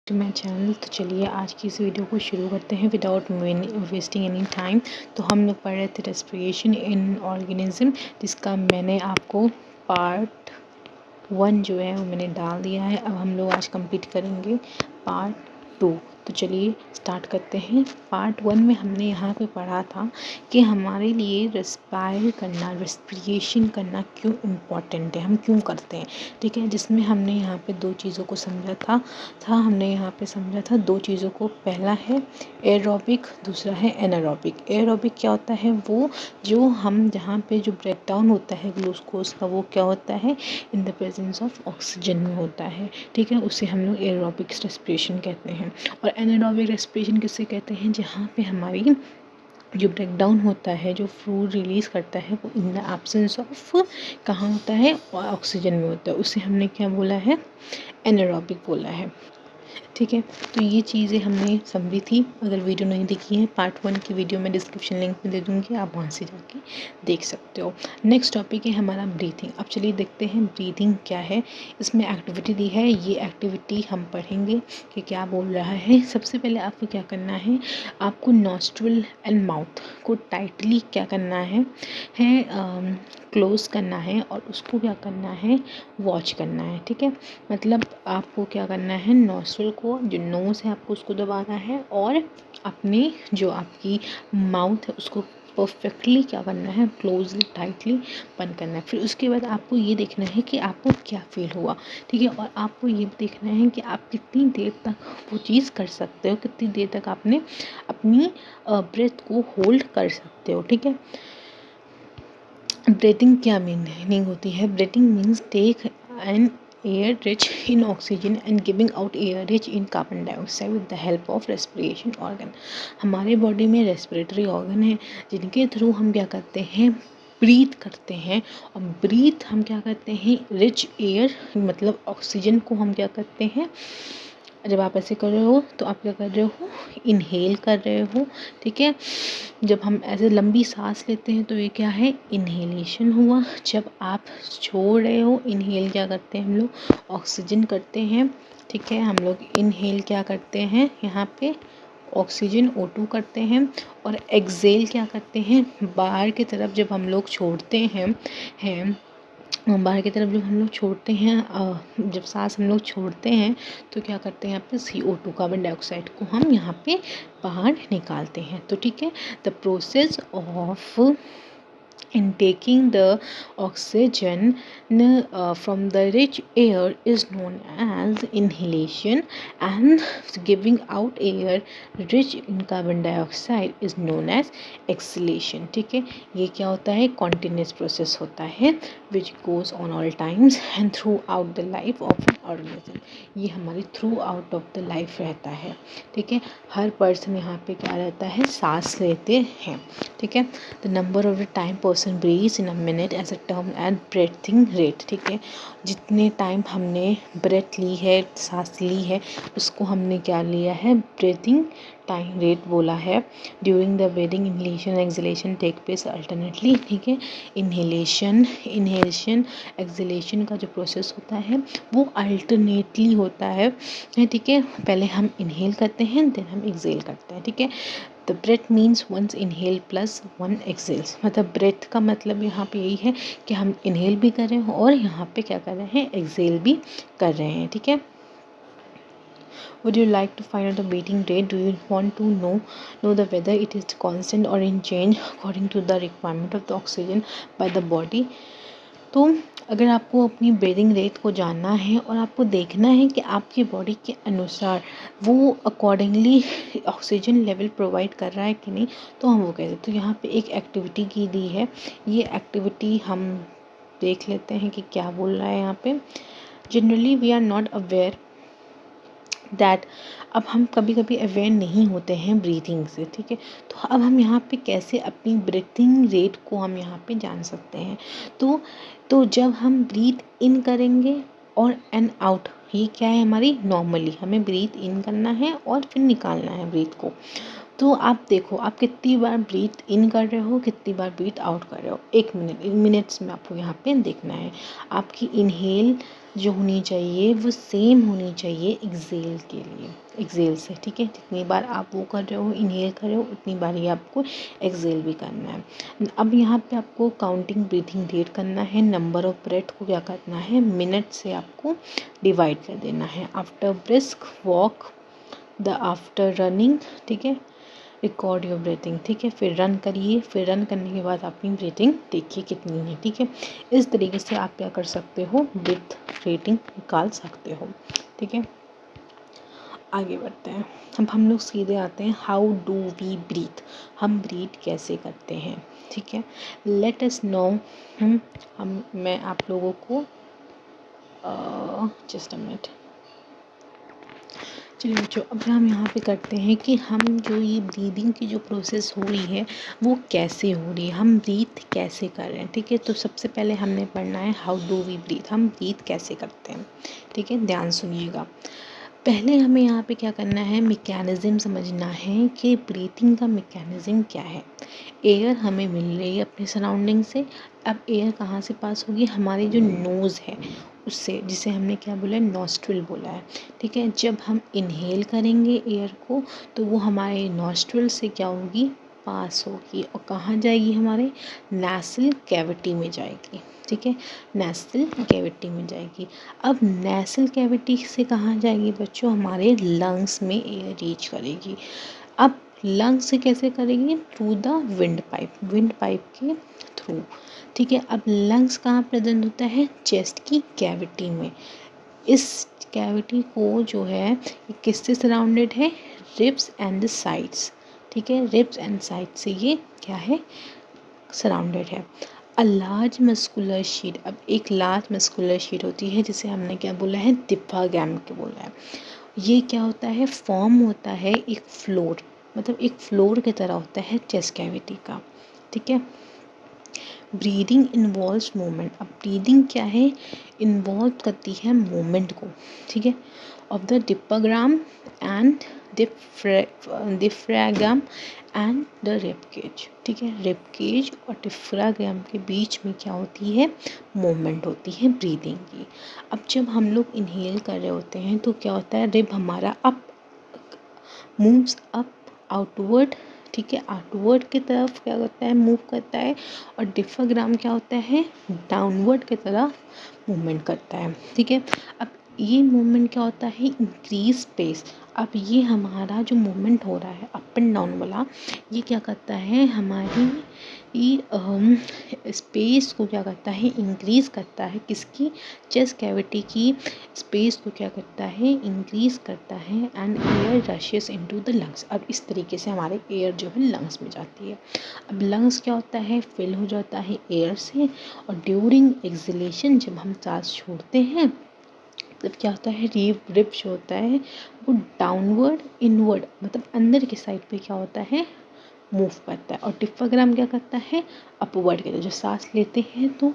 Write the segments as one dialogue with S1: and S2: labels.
S1: To my channel. तो चलिए आज की इस वीडियो को शुरू करते हैं विदाउट वेस्टिंग एनी टाइम। तो हम लोग पढ़ रहे थे रेस्पिरेशन इन ऑर्गेनिज्म, जिसका मैंने आपको पार्ट 1 जो है वो मैंने डाल दिया है। अब हम लोग आज कंप्लीट करेंगे पार्ट 2। तो चलिए स्टार्ट करते हैं। पार्ट 1 में हमने यहाँ पे पढ़ा था कि हमारे लिए रेस्पिरेशन करना क्यों इम्पॉर्टेंट है, हम क्यों करते हैं। ठीक है, जिसमें हमने यहाँ पे दो चीज़ों को समझा था हमने यहाँ पे समझा था दो चीज़ों को। पहला है एरोबिक, दूसरा है एनारोबिक। एरोबिक क्या होता है, वो जो हम जहाँ पे जो ब्रेक डाउन होता है ग्लूकोज का, वो क्या होता है in the presence of oxygen में होता है। ठीक है, उसे हम लोग एरोबिक रेस्पिरेशन कहते हैं। और एनारोबिक रेस्पिरेशन किसे कहते हैं, जहाँ पे हमारी जो ब्रेक डाउन होता है, जो फ्लूइड रिलीज़ करता है, वो इन द एब्सेंस ऑफ कहाँ होता है, ऑक्सीजन में होता है। उसे हमने क्या बोला है, एनारोबिक बोला है। ठीक है, तो ये चीज़ें हमने समझी थी। अगर वीडियो नहीं देखी है, पार्ट 1 की वीडियो मैं डिस्क्रिप्शन लिंक में दे दूँगी, आप वहाँ से जाके देख सकते हो। नेक्स्ट टॉपिक है हमारा ब्रीथिंग। अब चलिए देखते हैं ब्रीथिंग क्या है। इसमें एक्टिविटी दी है, ये एक्टिविटी हम पढ़ेंगे कि क्या बोल रहा है। सबसे पहले आपको क्या करना है, आपको नॉस्ट्रिल एंड माउथ को टाइटली क्या करना है क्लोज करना है, और उसको क्या करना है, वॉच करना है। ठीक है, मतलब आपको क्या करना है, नॉस्ट्रिल को, जो नोज़ है आपको उसको दबाना है, और अपने जो आपकी माउथ है उसको परफेक्टली क्या करना है, क्लोजली टाइटली बंद करना है। फिर उसके बाद आपको ये देखना है कि आपको क्या फील हुआ। ठीक है, और आपको ये देखना है कि आप कितनी देर तक वो चीज़ कर सकते हो, कितनी देर तक आपने अपनी ब्रेथ को होल्ड कर सकते हो। ठीक है, ब्रीथिंग क्या मीनिंग होती है, breathing means take an air rich in oxygen and giving out air rich in carbon dioxide with the help of respiration organ. हमारे बॉडी में रेस्पिरेटरी ऑर्गन है, जिनके थ्रू हम क्या करते हैं, ब्रीथ करते हैं। और ब्रीथ हम क्या करते हैं, रिच एयर मतलब ऑक्सीजन को हम क्या करते हैं, जब आप ऐसे कर रहे हो तो आप क्या कर रहे हो, इनहेल कर रहे हो। ठीक है, जब हम ऐसे लंबी सांस लेते हैं तो ये क्या है, इनहेलेशन हुआ। जब आप छोड़ रहे हो, इनहेल क्या करते हैं हम लोग, ऑक्सीजन करते हैं। ठीक है, हम लोग इनहेल क्या करते हैं, यहाँ पे ऑक्सीजन O2 करते हैं। और एक्सेल क्या करते हैं, बाहर की तरफ जब हम लोग छोड़ते हैं बाहर की तरफ जब हम लोग छोड़ते हैं, जब सांस हम लोग छोड़ते हैं तो क्या करते हैं, यहाँ पे CO2 कार्बन डाइऑक्साइड को हम यहाँ पे बाहर निकालते हैं। तो ठीक है, the process of in taking the oxygen from the rich air is known as inhalation, and giving out air rich in carbon dioxide is known as exhalation. ठीक है, ये क्या होता है, continuous process होता है which goes on all times and throughout the life of an organism. ये हमारी through out of the life रहता है। ठीक है, हर पर्सन यहाँ पे क्या रहता है, सांस लेते हैं। ठीक है, the number of the time person breathes in a minute as a term and breathing rate. ठीक है, जितने टाइम हमने ब्रेथ ली है, सांस ली है, उसको हमने क्या लिया है, ब्रीथिंग टाइम रेट बोला है। During the breathing inhalation exhalation take place alternately. ठीक है, इनहेलेशन एक्सहेलेशन का जो प्रोसेस होता है वो अल्टरनेटली होता है। ठीक है, पहले हम इनहेल करते हैं, देन हम एक्सहेल करते हैं। ठीक है, the breath means once inhale plus 1 exhales. मतलब ब्रेथ का मतलब यहाँ पे यही है कि हम इनहेल भी कर रहे हैं और यहाँ पे क्या कर रहे हैं, एक्सहेल भी कर रहे हैं। ठीक है, would you like to find out the breathing rate? Do you want to know the whether it is constant or in change according to the requirement of the oxygen by the body? तो अगर आपको अपनी breathing rate को जानना है और आपको देखना है कि आपकी बॉडी के अनुसार वो अकॉर्डिंगली ऑक्सीजन लेवल प्रोवाइड कर रहा है कि नहीं, तो हम वो कहते हैं। तो यहाँ पे एक एक्टिविटी की दी है, ये एक्टिविटी हम देख लेते हैं कि क्या बोल रहा है यहाँ पे। Generally we are not aware that, अब हम कभी कभी अवेयर नहीं होते हैं ब्रीथिंग से। ठीक है, तो अब हम यहाँ पे कैसे अपनी ब्रीथिंग रेट को हम यहाँ पे जान सकते हैं। तो जब हम ब्रीथ इन करेंगे और एंड आउट, ये क्या है हमारी, नॉर्मली हमें ब्रीथ इन करना है और फिर निकालना है ब्रीथ को। तो आप देखो आप कितनी बार ब्रीथ इन कर रहे हो, कितनी बार ब्रीथ आउट कर रहे हो। 1 मिनट्स में आपको यहाँ पे देखना है। आपकी इनहेल जो होनी चाहिए वो सेम होनी चाहिए एक्सेल के लिए, एक्सेल से, ठीक है। जितनी बार आप वो कर रहे हो, इनहेल कर रहे हो, उतनी बार ही आपको एक्सेल भी करना है। अब यहाँ पे आपको काउंटिंग ब्रीथिंग रेट करना है, नंबर ऑफ ब्रेथ को क्या करना है, मिनट से आपको डिवाइड कर देना है। After brisk walk the after running, ठीक है, रिकॉर्ड योर ब्रीथिंग, ठीक है। फिर रन करिए, फिर रन करने के बाद अपनी ब्रीथिंग देखिए कितनी है, ठीक है। इस तरीके से आप क्या कर सकते हो, ब्रीथ रेटिंग निकाल सकते हो, ठीक है। आगे बढ़ते हैं। अब हम लोग सीधे आते हैं, हाउ डू वी ब्रीथ, हम ब्रीथ कैसे करते हैं, ठीक है। लेट अस नो, मैं आप लोगों को जस्ट अ मिनट, चलिए बच्चों, अब हम यहाँ पे करते हैं कि हम जो ये ब्रीदिंग की जो प्रोसेस हो रही है वो कैसे हो रही है, हम ब्रीथ कैसे कर रहे हैं, ठीक है। तो सबसे पहले हमने पढ़ना है हाउ डू वी ब्रीथ, हम ब्रीथ कैसे करते हैं, ठीक है। ध्यान सुनिएगा, पहले हमें यहाँ पे क्या करना है, मैकेनिज़्म समझना है कि ब्रीथिंग का मैकेनिज़्म क्या है। एयर हमें मिल रही है अपने सराउंडिंग से, अब एयर कहाँ से पास होगी, हमारे जो नोज़ है उससे, जिसे हमने क्या बोला है, नॉस्ट्रिल बोला है, ठीक है। जब हम इनहेल करेंगे एयर को तो वो हमारे नॉस्ट्रिल से क्या होगी, पास होगी और कहाँ जाएगी, हमारे नेसल कैविटी में जाएगी, ठीक है, नेसल कैविटी में जाएगी। अब नेसल कैविटी से कहाँ जाएगी बच्चों, हमारे लंग्स में एयर रीच करेगी। अब लंग्स से कैसे करेगी, थ्रू द विंड पाइप के थ्रू, ठीक है। अब लंग्स कहाँ प्रेजेंट होता है, चेस्ट की कैविटी में। इस कैविटी को जो है किससे सराउंडेड है, रिब्स एंड द साइड्स, ठीक है, रिब्स एंड साइड से ये क्या है, सराउंडेड है। अ लार्ज मस्कुलर शीट, अब एक लार्ज मस्कुलर शीट होती है जिसे हमने क्या बोला है, डिफ्रागैम के बोला है। ये क्या होता है, फॉर्म होता है एक फ्लोर, मतलब एक फ्लोर की तरह होता है चेस्ट कैविटी का, ठीक है। ब्रीदिंग इन्वॉल्व्स मूवमेंट, अब ब्रीदिंग क्या है, इन्वॉल्व करती है मूवमेंट को, ठीक है, of the diaphragm and diaphragm and the rib cage, ठीक है। रिब केज और डिफ्राग्राम के बीच में क्या होती है, मूवमेंट होती है ब्रीदिंग की। अब जब हम लोग इनहेल कर रहे होते हैं तो क्या होता है, रिब हमारा अप मूव्स अप आउटवर्ड, ठीक है, आउटवर्ड की तरफ क्या करता है, मूव करता है। और डिफ्राग्राम क्या होता है, डाउनवर्ड की तरफ मूवमेंट करता है, ठीक है। अब ये मूवमेंट क्या होता है, इंक्रीज स्पेस। अब ये हमारा जो मूवमेंट हो रहा है अप एंड डाउन वाला, ये क्या करता है, हमारी स्पेस को क्या करता है, इंक्रीज करता है, किसकी, चेस्ट कैविटी की स्पेस को क्या करता है, इंक्रीज करता है। And air rashes into the lungs, अब इस तरीके से हमारे एयर जो है लंग्स में जाती है। अब लंग्स क्या होता है, फिल हो जाता है एयर से, और ड्यूरिंग एक्सलेशन जब हम सांस छोड़ते हैं तब क्या होता है, रिब जो होता है वो डाउनवर्ड इनवर्ड, मतलब अंदर की साइड पे क्या होता है, मूव करता है। और डिफ्राग्राम क्या करता है, अपवर्ड के, जो सांस लेते हैं तो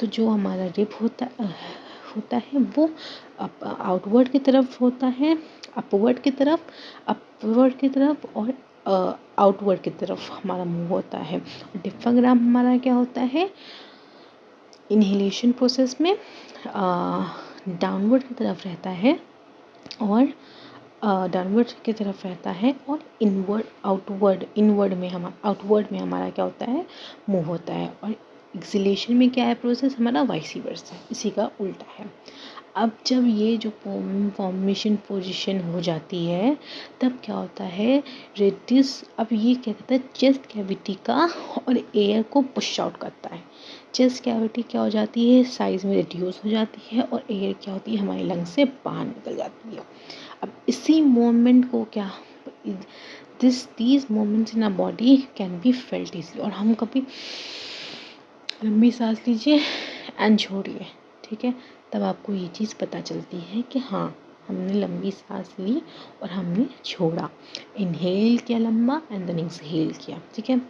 S1: जो हमारा रिब होता है वो आउटवर्ड की तरफ होता है, अपवर्ड की तरफ, और आउटवर्ड की तरफ हमारा मूव होता है। डिफ्राग्राम हमारा क्या होता है, इनहेलेशन प्रोसेस में डाउनवर्ड की तरफ रहता है, और डाउनवर्ड की तरफ रहता है, और आउटवर्ड में हमारा क्या होता है, मूव होता है। और एक्सलेशन में क्या है प्रोसेस, हमारा वाइस वर्सा, इसी का उल्टा है। अब जब ये जो फॉर्मेशन पोजीशन हो जाती है तब क्या होता है, रेडियस, अब ये क्या कहता है, चेस्ट कैविटी का और एयर को पुश आउट करता है। चेस्ट कैविटी क्या हो जाती है, साइज़ में रिड्यूस हो जाती है, और एयर क्या होती है, हमारे लंग्स से बाहर निकल जाती है। अब इसी मोमेंट को क्या, these moments in a body can be felt easily, और हम कभी लंबी सांस लीजिए एंड छोड़िए, ठीक है, तब आपको ये चीज़ पता चलती है कि हाँ हमने लंबी सांस ली और हमने छोड़ा, इनहेल किया लंबा एंड देन एक्सहेल किया, ठीक है।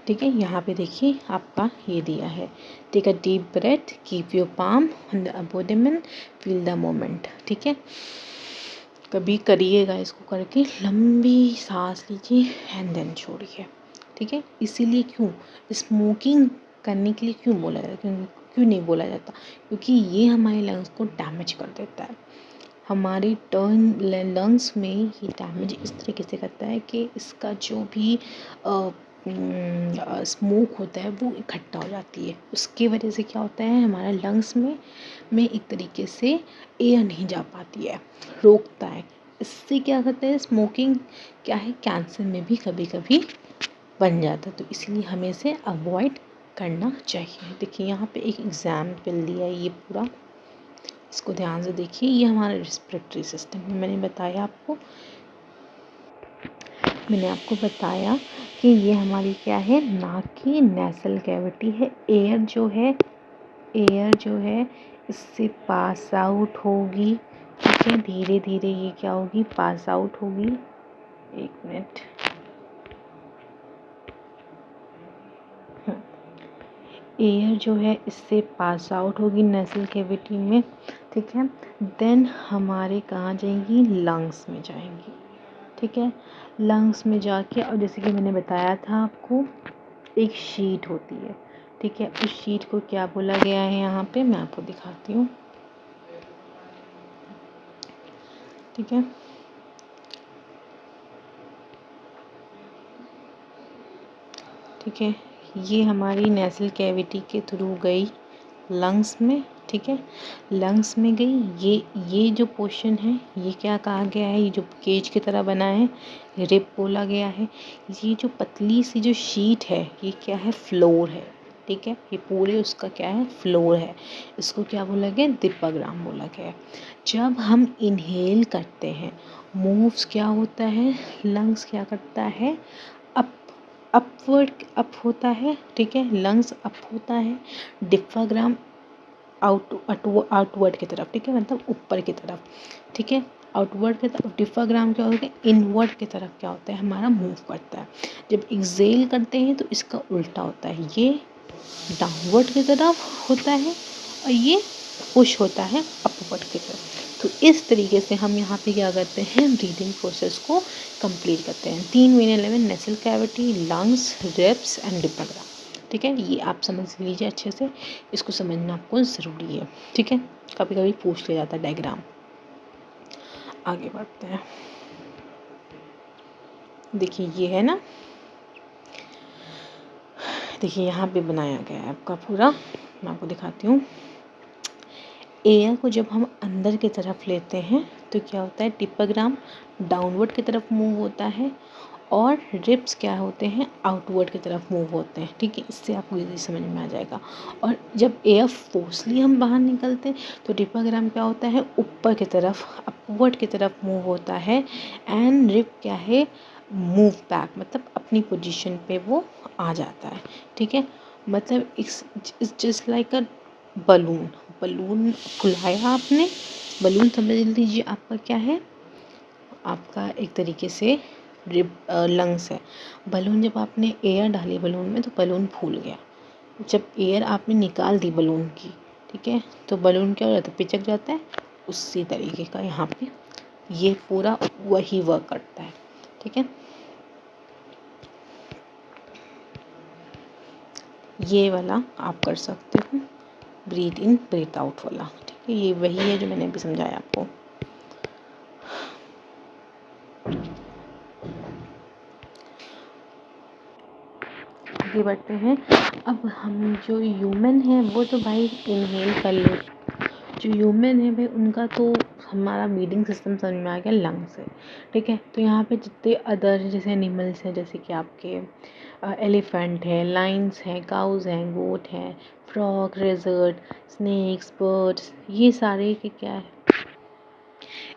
S1: ठीक है, यहाँ पे देखिए आपका ये दिया है, take a deep breath, keep your palm on the abdomen, feel the moment, ठीक है। कभी करिएगा इसको करके, लंबी सांस लीजिए एंड देन छोड़िए, ठीक है। इसीलिए क्यों स्मोकिंग करने के लिए क्यों बोला जाता है, क्यों नहीं बोला जाता? क्योंकि ये हमारे लंग्स को डैमेज कर देता है। हमारी लंग्स में ये डैमेज इस तरीके से करता है कि इसका जो भी स्मोक होता है वो इकट्ठा हो जाती है। उसकी वजह से क्या होता है, हमारा लंग्स में एक तरीके से एयर नहीं जा पाती है, रोकता है। इससे क्या करता है, स्मोकिंग क्या है, कैंसर में भी कभी कभी बन जाता है। तो इसलिए हमें इसे अवॉइड करना चाहिए। देखिए यहाँ पे एक एग्जाम्पल दिया है ये पूरा, इसको ध्यान से देखिए। ये हमारा रेस्पिरेटरी सिस्टम है। मैंने आपको बताया कि ये हमारी क्या है, नाक की नेसल कैविटी है। एयर जो है इससे पास आउट होगी, ठीक है। धीरे धीरे ये क्या होगी, पास आउट होगी। एक मिनट, एयर जो है इससे पास आउट होगी नेसल कैविटी में, ठीक है। देन हमारे कहाँ जाएंगी, लंग्स में जाएंगी, ठीक है। लंग्स में जाके, और जैसे कि मैंने बताया था आपको, एक शीट होती है, ठीक है। उस शीट को क्या बोला गया है, यहाँ पे मैं आपको दिखाती हूँ, ठीक है। ठीक है, ये हमारी नेसल कैविटी के थ्रू गई लंग्स में, ठीक है। लंग्स में गई, ये जो पोर्शन है, ये क्या कहा गया है, ये जो केज की तरह बना है, रिप बोला गया है। ये जो पतली सी जो शीट है, ये क्या है, फ्लोर है, ठीक है। ये पूरे उसका क्या है, फ्लोर है। इसको क्या बोला गया, डिफ्राग्राम बोला गया है। जब हम इनहेल करते हैं, मूव्स क्या होता है, लंग्स क्या करता है, अप अपवर्ड अप होता है, ठीक है। लंग्स अप होता है, डिफ्राग्राम आउटवर्ड की तरफ, ठीक है, मतलब ऊपर की तरफ, ठीक है। आउटवर्ड की तरफ डिफ्राग्राम क्या होता है, इनवर्ड की तरफ क्या होता है, हमारा मूव करता है। जब एक्सेल करते हैं तो इसका उल्टा होता है, ये डाउनवर्ड की तरफ होता है और ये पुश होता है अपवर्ड की तरफ। तो इस तरीके से हम यहाँ पे क्या करते हैं, ब्रीदिंग प्रोसेस को कंप्लीट करते हैं। 3 main element, nasal cavity, lungs, ribs and diaphragm, ठीक है। ये आप समझ लीजिए अच्छे से, इसको समझना आपको ज़रूरी है, ठीक है। कभी कभी पूछ लिया जाता है डायग्राम। आगे बढ़ते हैं। देखिए ये है ना, देखिए यहाँ पे बनाया गया है आपका पूरा, मैं आपको दिखाती हूँ। एयर को जब हम अंदर की तरफ लेते हैं तो क्या होता है, डिफ्राग्राम डाउनवर्ड की तरफ मूव होता है और रिब्स क्या होते हैं, आउटवर्ड की तरफ मूव होते हैं, ठीक है। इससे आपको इजी समझ में आ जाएगा। और जब एयर फोर्सली हम बाहर निकलते हैं तो डिफ्राग्राम क्या होता है, ऊपर की तरफ अपवर्ड की तरफ मूव होता है, एंड रिब क्या है, मूव बैक, मतलब अपनी पोजीशन पे वो आ जाता है, ठीक है। मतलब it's just like a balloon. Balloon फुलाया आपने, बलून समझ लीजिए आपका क्या है, आपका एक तरीके से लंग्स है। बलून जब आपने एयर डाली बलून में तो बलून फूल गया। जब एयर आपने निकाल दी बलून की, ठीक है, तो बलून क्या हो जाता है, पिचक जाता है। उसी तरीके का यहाँ पे ये पूरा वही वर्क करता है, ठीक है। ये वाला आप कर सकते हो, ब्रीथ इन ब्रीथ आउट वाला, ठीक है। ये वही है जो मैंने अभी समझाया आपको। आगे बढ़ते हैं। अब हम जो ह्यूमन है वो तो भाई इनहेल कर ले, जो ह्यूमन है भाई उनका तो हमारा ब्रीदिंग सिस्टम समझ में आ गया, लंग्स है, ठीक है। तो यहाँ पे जितने अदर जैसे एनिमल्स हैं, जैसे कि आपके एलिफेंट है, लाइन्स हैं, काउज हैं, गोट हैं, फ्रॉग, रेजर्ट, स्नेक्स, बर्ड्स, ये सारे के क्या है,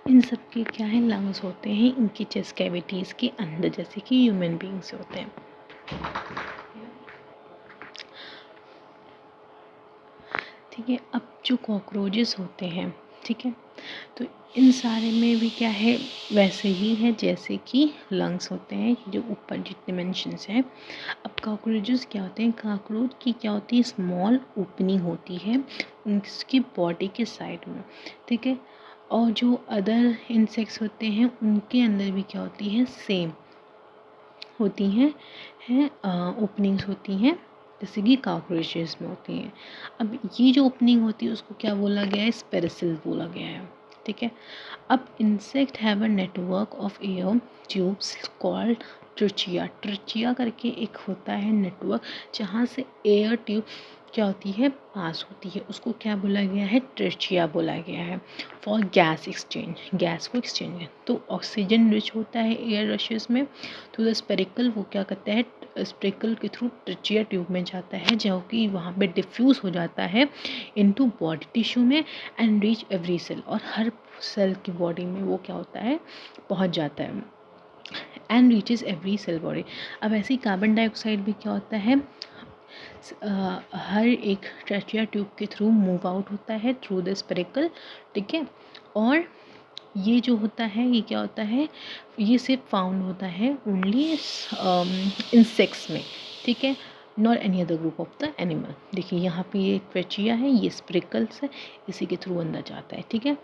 S1: इन सब के क्या है, लंग्स होते हैं इनकी चेस्ट कैविटीज़ के अंदर, जैसे कि ह्यूमन बींग्स होते हैं। ठीक है। अब जो कॉकरोचेस होते हैं, ठीक है, तो इन सारे में भी क्या है, वैसे ही है जैसे कि लंग्स होते हैं, जो ऊपर जितने मेंशंस हैं। अब कॉकरोचेस क्या होते हैं, कॉकरोच की क्या होती है, स्मॉल ओपनिंग होती है उनकी बॉडी के साइड में, ठीक है। और जो अदर इंसेक्ट्स होते हैं उनके अंदर भी क्या होती है, सेम होती हैं ओपनिंग्स होती हैं जैसे कि कॉकरोचेस में होती हैं। अब ये जो ओपनिंग होती है उसको क्या बोला गया है, स्पेरिसल बोला गया है, ठीक है। अब insect have a network of air tubes called trachea. Trachea करके एक होता है नेटवर्क जहाँ से एयर ट्यूब क्या होती है, पास होती है, उसको क्या बोला गया है, ट्रिचिया बोला गया है। फॉर गैस एक्सचेंज, गैस को एक्सचेंज है, तो ऑक्सीजन रिच होता है एयर रशेस में, तो द स्पेरिकल वो क्या करता है, स्पेरिकल के थ्रू ट्रिचिया ट्यूब में जाता है जो कि वहाँ पे डिफ्यूज़ हो जाता है इनटू बॉडी टिश्यू में एंड रीच एवरी सेल, और हर सेल की बॉडी में वो क्या होता है, पहुँच जाता है and reaches every cell body. अब ऐसे ही कार्बन डाइऑक्साइड भी क्या होता है, हर एक ट्रेचिया ट्यूब के थ्रू मूव आउट होता है थ्रू द स्पेरिकल, ठीक है। और ये जो होता है ये क्या होता है, ये सिर्फ फाउंड होता है ओनली इंसेक्ट्स में, ठीक है, not any other group of the animal. देखिए यहाँ पे ये ट्रेचिया है, ये स्पेरिकल्स है, इसी के थ्रू अंदर जाता है, ठीक है।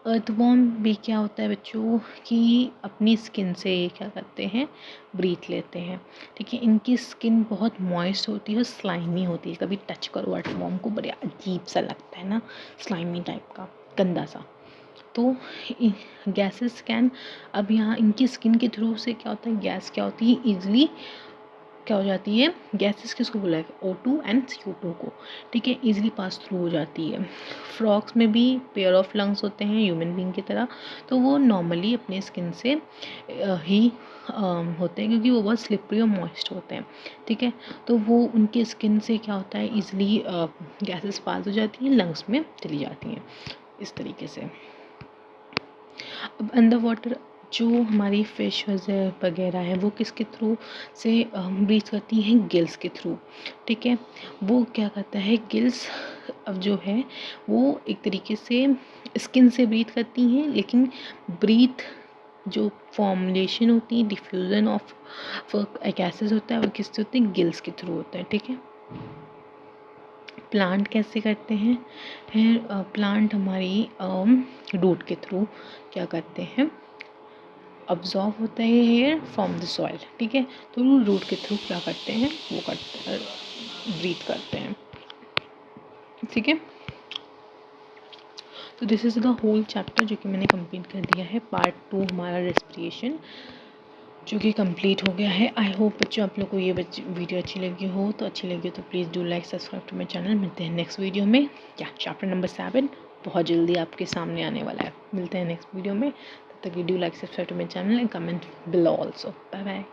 S1: अर्थवॉर्म भी क्या होता है बच्चों कि अपनी स्किन से क्या करते हैं, ब्रीथ लेते हैं, ठीक है। इनकी स्किन बहुत मॉइस्ट होती है, स्लाइमी होती है, कभी टच करो अर्थवॉर्म को बड़े अजीब सा लगता है ना, स्लाइमी टाइप का, गंदा सा। तो गैसेस कैन, अब यहाँ इनकी स्किन के थ्रू से क्या होता है, गैस क्या होती है, ईजिली क्या हो जाती है, गैसेस किसको बोला है, O2 एंड CO2 को, ठीक है, इजीली पास थ्रू हो जाती है। फ्रॉग्स में भी पेयर ऑफ लंग्स होते हैं ह्यूमन बीइंग की तरह, तो वो नॉर्मली अपने स्किन से ही होते हैं क्योंकि वो बहुत स्लिपरी और मॉइस्ट होते हैं, ठीक है। तो वो उनके स्किन से क्या होता है, ईजिली गैसेस पास हो जाती हैं, लंग्स में चली जाती हैं, इस तरीके से। अब अंडर वाटर जो हमारी फिश वगैरह है वो किसके थ्रू से ब्रीथ करती हैं, गिल्स के थ्रू, ठीक है। वो क्या करता है, गिल्स अब जो है वो एक तरीके से स्किन से ब्रीथ करती हैं, लेकिन ब्रीथ जो फॉर्मुलेशन होती है, डिफ्यूज़न ऑफ गैसेस होता है, वो किससे होते हैं, गिल्स के थ्रू होता है, ठीक है। प्लांट कैसे करते हैं, फिर प्लांट हमारी रूट के थ्रू क्या करते हैं, अब्जॉर्ब होता है हेयर फ्रॉम द सॉइल, ठीक है। तो रूट के थ्रू क्या करते हैं, वो करते हैं, ब्रीथ करते हैं, ठीक है। तो this is the whole chapter जो कि मैंने कंप्लीट कर दिया है। पार्ट 2 हमारा रेस्पिरेशन जो कि कंप्लीट हो गया है। आई होप बच्चों आप लोग को ये वीडियो अच्छी लगी हो, तो अच्छी लगी हो तो please do like subscribe to my channel. मिलते हैं नेक्स्ट वीडियो में, या चैप्टर नंबर 7 बहुत जल्दी आपके सामने आने वाला है। मिलते हैं नेक्स्ट वीडियो में, तब तक do like subscribe to my channel and comment below also. Bye bye.